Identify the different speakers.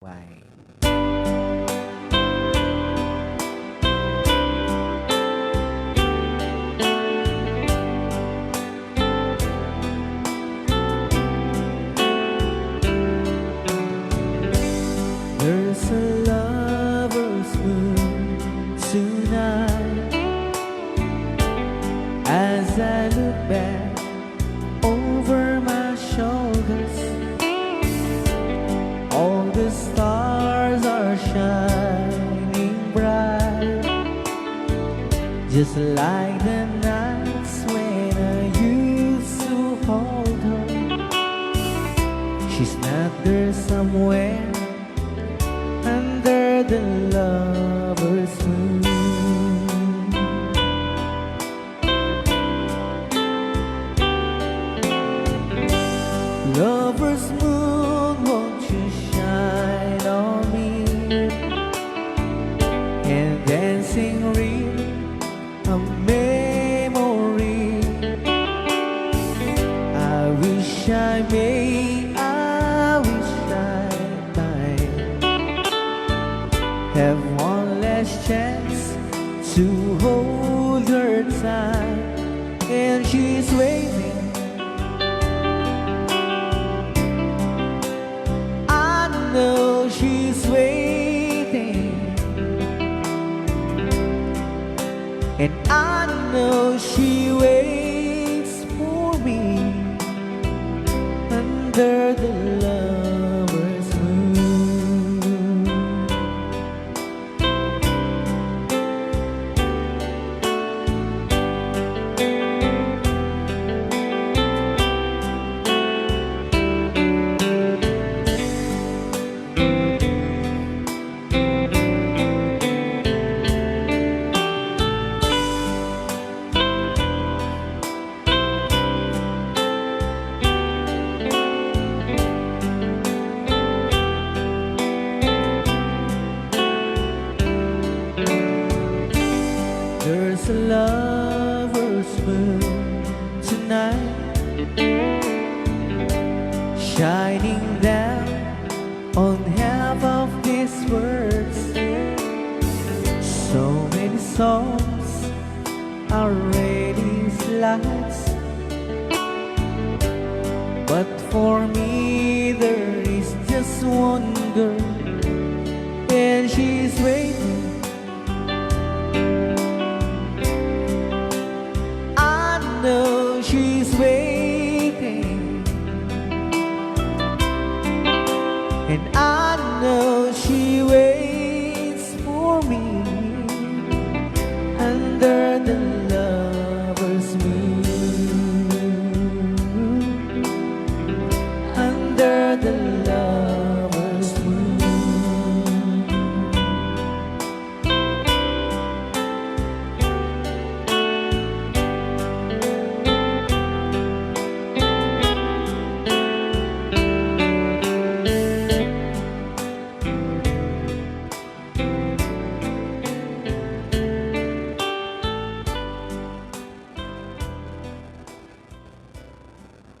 Speaker 1: Why? There's a lover's moon tonight as I look back over my shoulders. All the stars are shining bright, just like the nights when I used to hold her. She's not there somewhere under the lover's moon. Lover's moon, won't you shine on me and dancing real a memory. I wish I may, I wish I might have one last chance to hold her tight, and she's waiting. I know she's waiting, and I know she waits for me under the lover's moon. There's a lover's moon tonight, shining down on half of these words. So many songs are ready lights, but for me there is just one girl, and she's waiting.